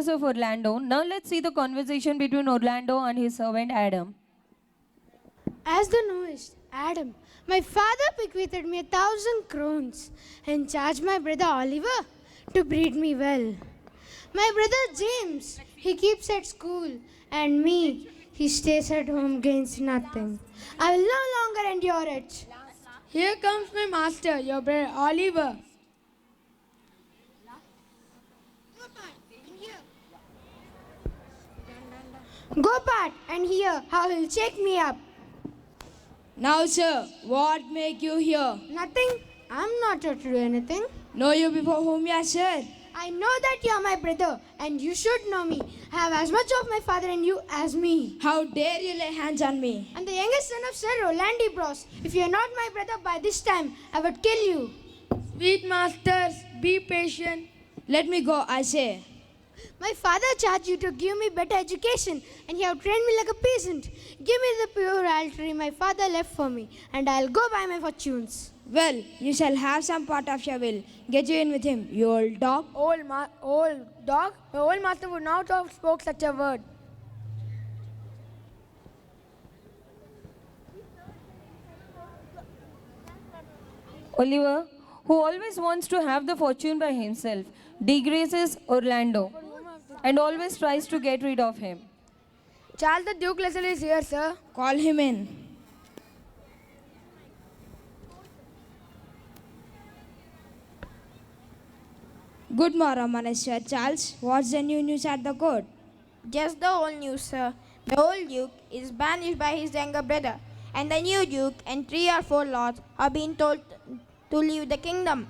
of Orlando. Now let's see the conversation between Orlando and his servant Adam. As thou knowest, Adam, my father bequeathed me 1,000 crowns and charged my brother Oliver to breed me well. My brother James, he keeps at school, and me, he stays at home, gains nothing. I will no longer endure it. Here comes my master, your brother Oliver. Go part and hear how he'll shake me up. Now, sir, what make you here? Nothing. I'm not here to do anything. Know you before whom you are, sir? I know that you are my brother, and you should know me. I have as much of my father and you as me. How dare you lay hands on me? I'm the youngest son of Sir Rolandi Bros. If you are not my brother by this time, I would kill you. Sweet masters, be patient. Let me go, I say. My father charged you to give me better education, and you have trained me like a peasant. Give me the pure altar my father left for me, and I'll go by my fortunes. Well, you shall have some part of your will. Get you in with him, you old dog. Old dog? My old master would not have spoke such a word. Oliver, who always wants to have the fortune by himself, degraces Orlando and always tries to get rid of him. Charles the Duke Leslie is here, sir. Call him in. Good morrow, Monsieur Charles. What's the new news at the court? Just the old news, sir. The old duke is banished by his younger brother, and the new duke and 3 or 4 lords are being told to leave the kingdom.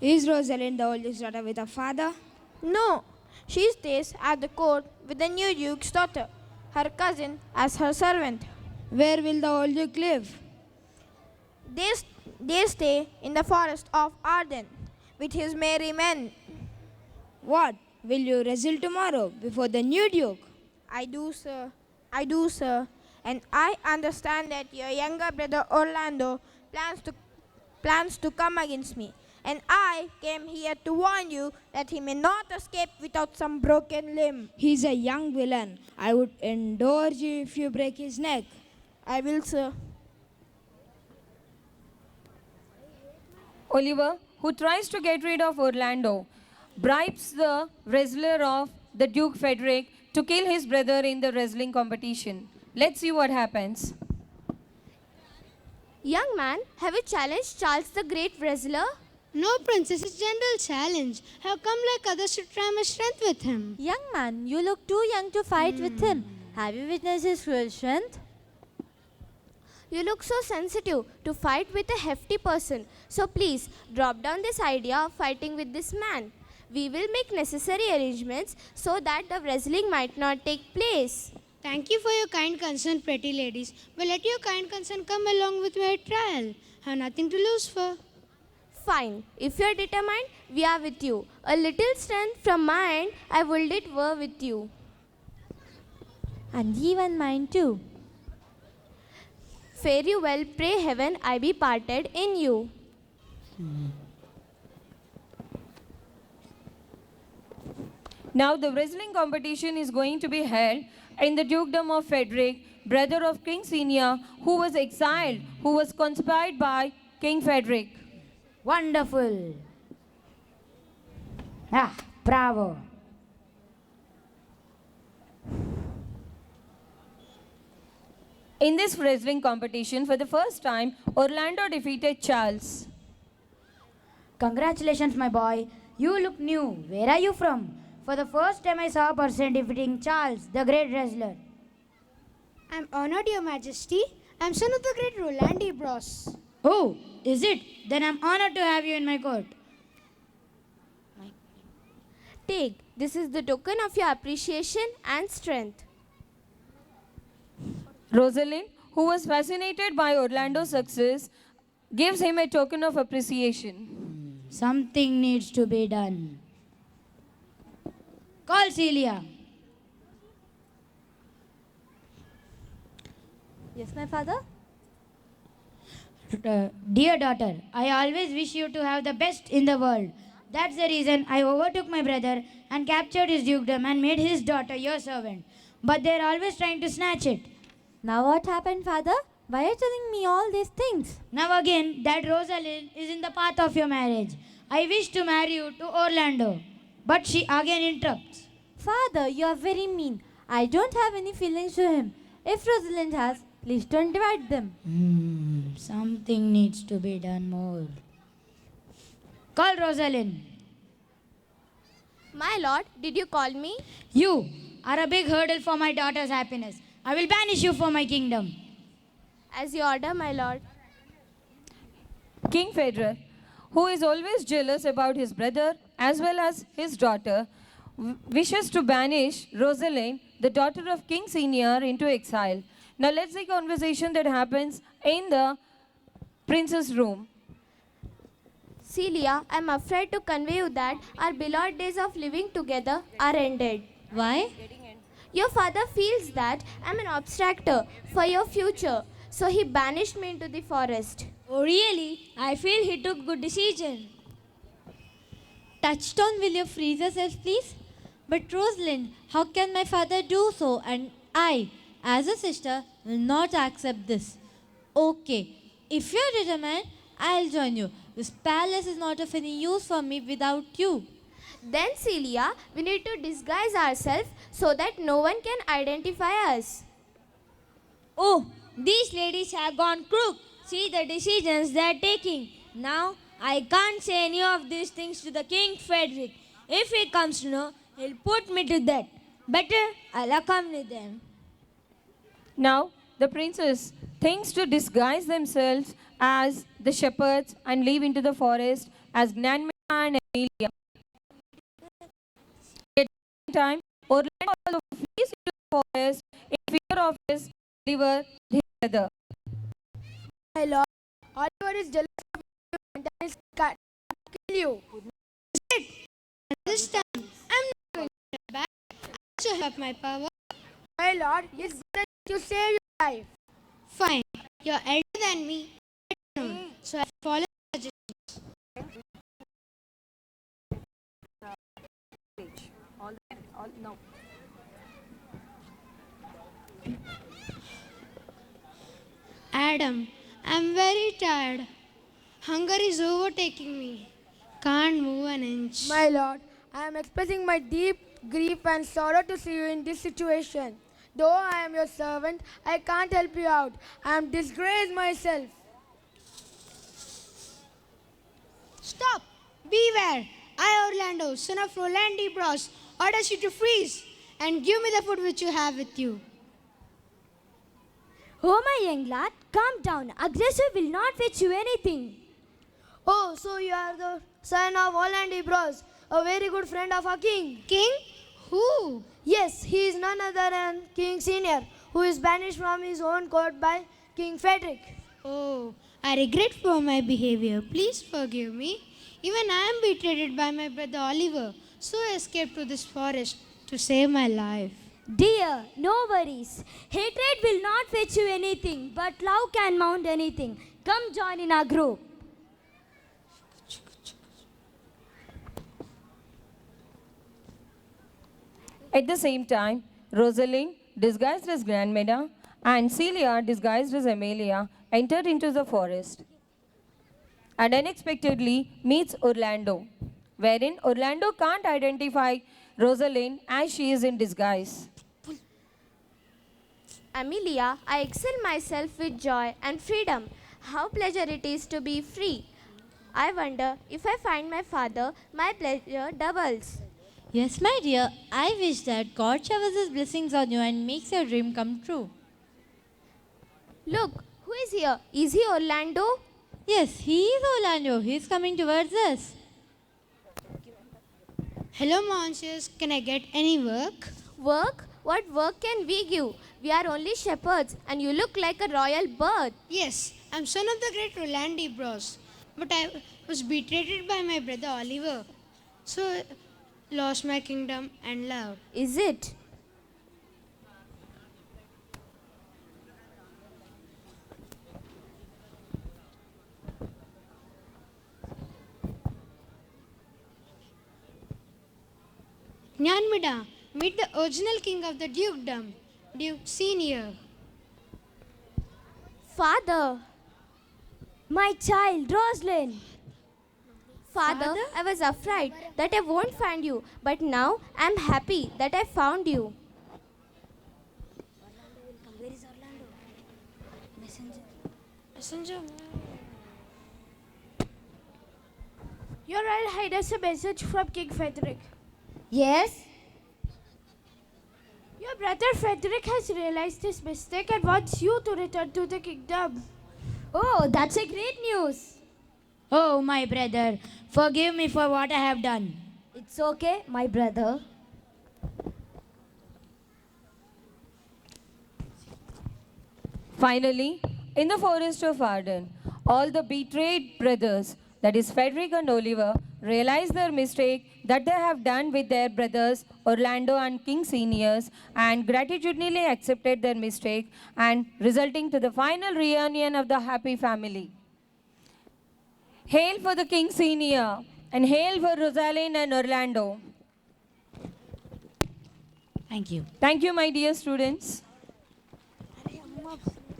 Is Rosalind the oldest daughter with her father? No, she stays at the court with the new duke's daughter, her cousin, as her servant. Where will the old duke live? They stay in the forest of Arden with his merry men. What? Will you wrestle tomorrow before the new duke? I do, sir. I do, sir. And I understand that your younger brother Orlando plans to come against me. And I came here to warn you that he may not escape without some broken limb. He's a young villain. I would endorse you if you break his neck. I will, sir. Oliver, who tries to get rid of Orlando, bribes the wrestler of the Duke Frederick to kill his brother in the wrestling competition. Let's see what happens. Young man, have you challenged Charles the Great Wrestler? No, princess, it's general challenge. Have come like others to try my strength with him. Young man, you look too young to fight with him. Have you witnessed his cruel strength? You look so sensitive to fight with a hefty person. So please, drop down this idea of fighting with this man. We will make necessary arrangements so that the wrestling might not take place. Thank you for your kind concern, pretty ladies. But let your kind concern come along with my trial. Have nothing to lose for. Fine. If you are determined, we are with you. A little strength from my end, I will it were with you. And even mine too. Fare you well, pray heaven I be parted in you. Now the wrestling competition is going to be held in the dukedom of Frederick, brother of King Senior, who was exiled, who was conspired by King Frederick. Wonderful. Bravo. In this wrestling competition, for the first time, Orlando defeated Charles. Congratulations, my boy. You look new. Where are you from? For the first time I saw a person defeating Charles, the great wrestler. I'm honored, Your Majesty. I'm son of the great Rolandi Bros. Oh, is it? Then I'm honored to have you in my court. Take, this is the token of your appreciation and strength. Rosalind, who was fascinated by Orlando's success, gives him a token of appreciation. Something needs to be done. Call Celia. Yes, my father? Dear daughter, I always wish you to have the best in the world. That's the reason I overtook my brother and captured his dukedom and made his daughter your servant. But they're always trying to snatch it. Now what happened, father? Why are you telling me all these things? Now again, that Rosalind is in the path of your marriage. I wish to marry you to Orlando. But she again interrupts. Father, you are very mean. I don't have any feelings to him. If Rosalind has, please don't divide them. Something needs to be done more. Call Rosalind. My lord, did you call me? You are a big hurdle for my daughter's happiness. I will banish you from my kingdom. As you order, my lord. King Frederick, who is always jealous about his brother as well as his daughter, wishes to banish Rosalind, the daughter of King Senior, into exile. Now let's see a conversation that happens in the prince's room. Celia, I'm afraid to convey you that our beloved days of living together are ended. Why? Your father feels that I'm an obstructor for your future, so he banished me into the forest. Oh, really? I feel he took good decision. Touchstone, will you freeze yourself, please? But Rosalind, how can my father do so? And I, as a sister, will not accept this. Okay, if you're determined, I'll join you. This palace is not of any use for me without you. Then, Celia, we need to disguise ourselves so that no one can identify us. Oh, these ladies have gone crook. See the decisions they are taking. Now, I can't say any of these things to the King Frederick. If he comes to know, he'll put me to death. Better, I'll accompany them. Now the princes thinks to disguise themselves as the shepherds and leave into the forest as Gnanmeda and Amelia. At the same time, Orlando also flees into the forest in fear of his Oliver, his brother. My lord, Oliver is jealous of you and is cut to kill you. This time, I'm not going to turn back. I also have my power. My lord, it's better to save your life. Fine. You're elder than me. So I follow suggestions. Adam, I'm very tired. Hunger is overtaking me. Can't move an inch. My lord, I am expressing my deep grief and sorrow to see you in this situation. Though I am your servant, I can't help you out. I am disgraced myself. Stop! Beware! I, Orlando, son of Roland de Bros, orders you to freeze and give me the food which you have with you. Oh, my young lad, calm down. Aggressor will not fetch you anything. Oh, so you are the son of Orlando Bros, a very good friend of our king. King? Who? Yes, he is none other than King Senior, who is banished from his own court by King Frederick. Oh, I regret for my behavior. Please forgive me. Even I am betrayed by my brother Oliver, so I escaped to this forest to save my life. Dear, no worries. Hatred will not fetch you anything, but love can mount anything. Come join in our group. At the same time, Rosalind, disguised as Gnanmeda, and Celia, disguised as Amelia, entered into the forest and unexpectedly meets Orlando, wherein Orlando can't identify Rosalind as she is in disguise. Amelia, I excel myself with joy and freedom. How pleasure it is to be free. I wonder if I find my father, my pleasure doubles. Yes, my dear, I wish that God showers his blessings on you and makes your dream come true. Look, who is here? Is he Orlando? Yes, he is Orlando. He is coming towards us. Hello, Monsieurs. Can I get any work? Work? What work can we give? We are only shepherds and you look like a royal bird. Yes, I'm son of the great Roland de Bros. But I was betrayed by my brother Oliver. So I lost my kingdom and love. Is it? Nyanmida, meet the original king of the dukedom, Duke Senior. Father, my child, Rosalind. Father, I was afraid that I won't find you, but now I'm happy that I found you. Messenger. Your Royal Highness, a message from King Frederick. Yes? Your brother Frederick has realized his mistake and wants you to return to the kingdom. Oh, that's a great news. Oh, my brother, forgive me for what I have done. It's okay, my brother. Finally, in the forest of Arden, all the betrayed brothers, that is Frederick and Oliver, realize their mistake that they have done with their brothers Orlando and King Seniors, and gratitudinally accepted their mistake, and resulting to the final reunion of the happy family. Hail for the King Senior, and hail for Rosalind and Orlando. Thank you. Thank you, my dear students.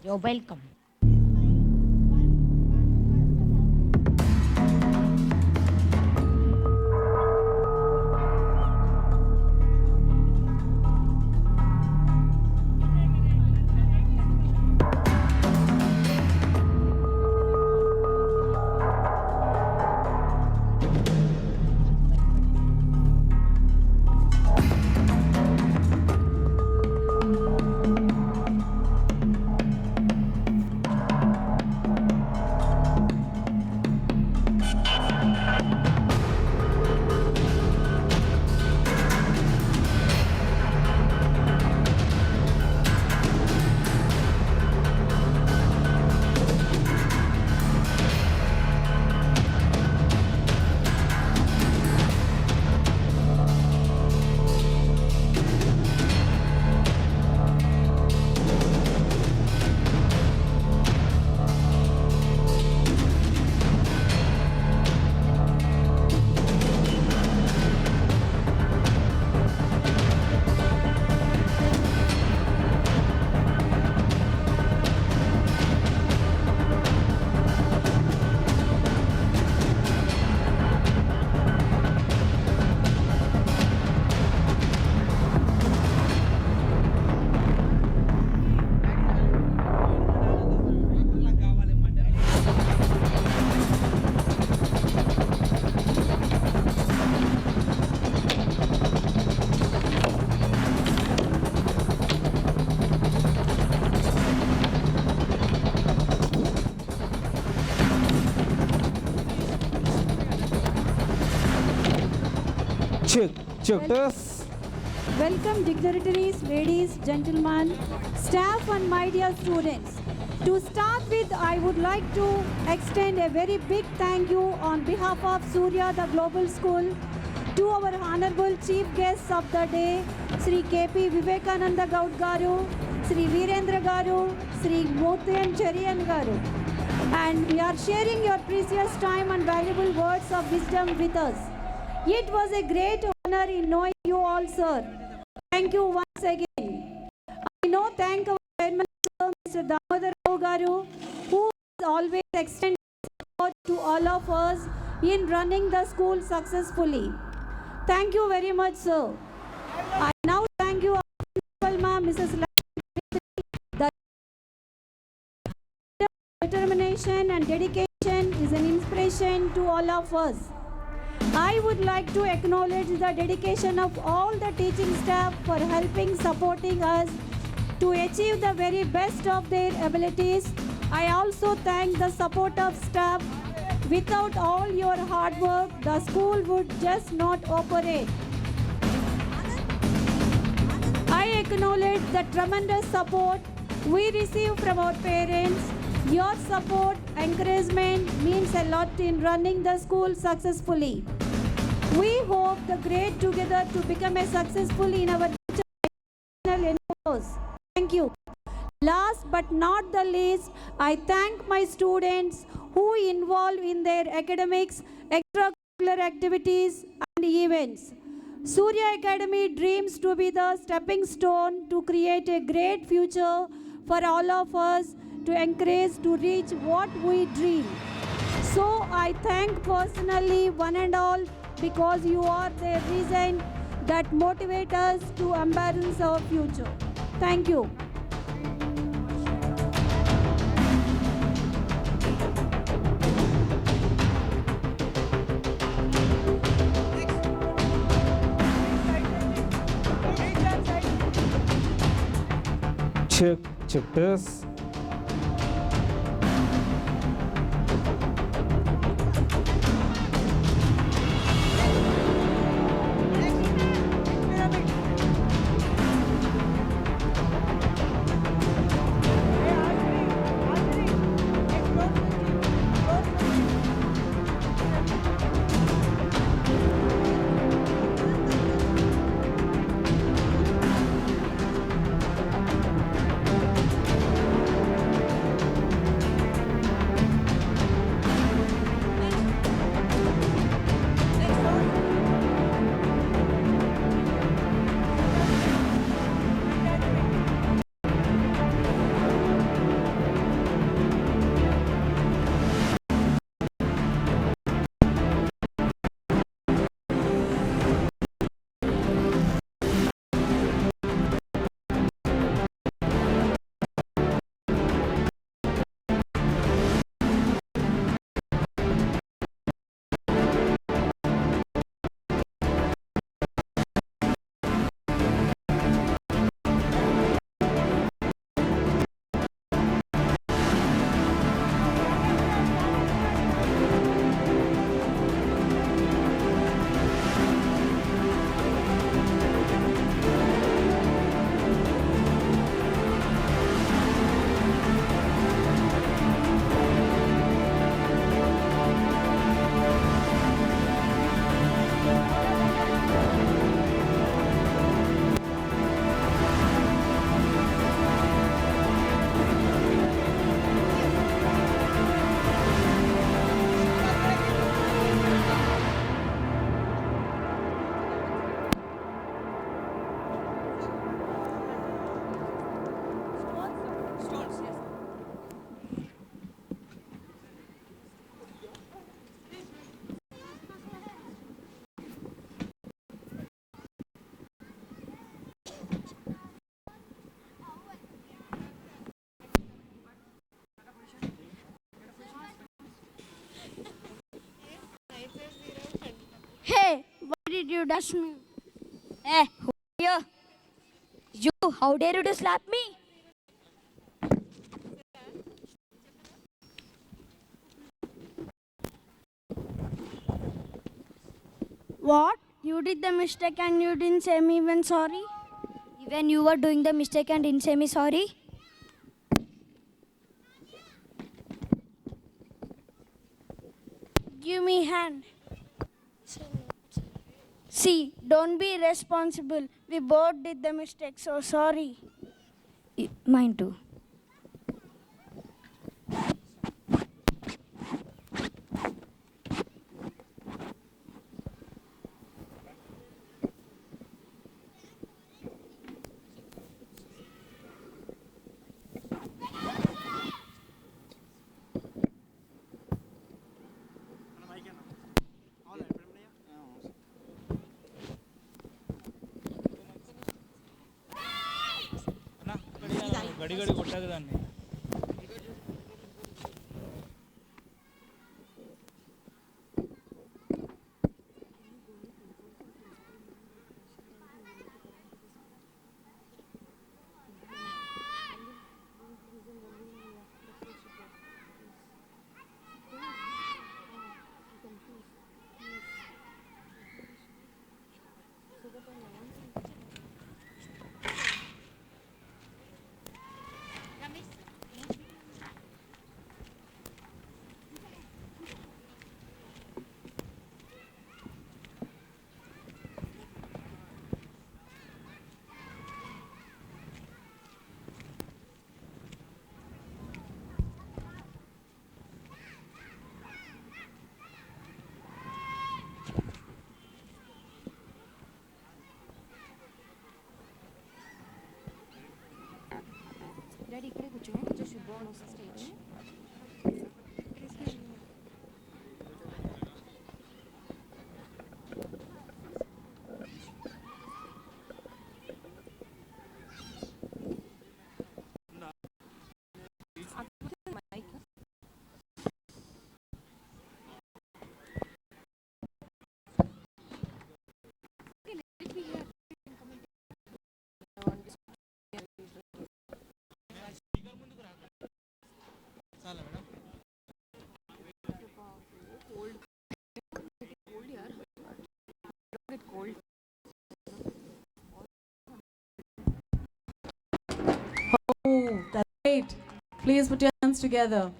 You're welcome. Check this. Welcome dignitaries, ladies, gentlemen, staff and my dear students. To start with, I would like to extend a very big thank you on behalf of Surya the Global School to our honorable chief guests of the day, Sri K.P. Vivekananda Gaud Garu, Sri Virendra Garu, Sri Muthian Cherian Garu. And we are sharing your precious time and valuable words of wisdom with us. It was a great honor in knowing you all, sir. Thank you once again. I know thank our chairman, sir, Mr. Damodar Rao Garu, who has always extended support to all of us in running the school successfully. Thank you very much, sir. I now thank you, our principal ma'am, Mrs. The determination and dedication is an inspiration to all of us. I would like to acknowledge the dedication of all the teaching staff for helping, supporting us to achieve the very best of their abilities. I also thank the support of staff. Without all your hard work, the school would just not operate. I acknowledge the tremendous support we receive from our parents. Your support, encouragement means a lot in running the school successfully. We hope the great together to become a successful in our future endeavors. Thank you. Last but not the least, I thank my students who involve in their academics, extracurricular activities and events. Surya Academy dreams to be the stepping stone to create a great future for all of us, to encourage to reach what we dream. So I thank personally one and all, because you are the reason that motivate us to embrace our future. Thank you. Check this. Hey, why did you dash me? Hey, who are you? You, how dare you to slap me? What? You did the mistake and you didn't say me even sorry? Even you were doing the mistake and didn't say me sorry? Give me hand. See, don't be irresponsible. We both did the mistake, so sorry. Mine too. ಗಡಿ ಗಡಿ ಕೊಟ್ಟಾಗ దాన్ని Ramesh, Oh, that's great. Please put your hands together.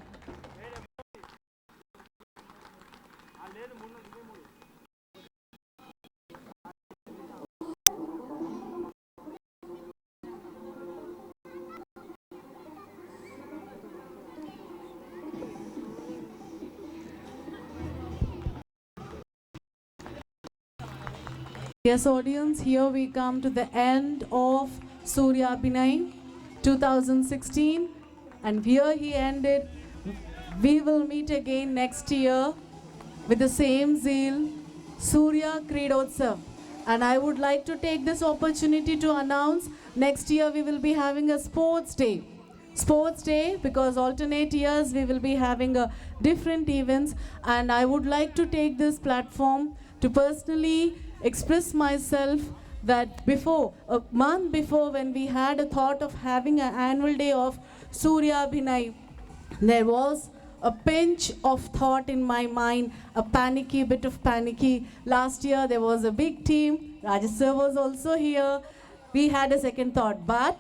Yes, audience, here we come to the end of Surya Binay 2016, and here he ended. We will meet again next year with the same zeal, Surya Kridotsav. And I would like to take this opportunity to announce next year we will be having a sports day. Sports day, because alternate years we will be having a different events, and I would like to take this platform to personally express myself that before, a month before, when we had a thought of having an annual day of Surya Binay, there was a pinch of thought in my mind, a panicky, bit of panicky. Last year there was a big team, Rajesh sir was also here. We had a second thought, but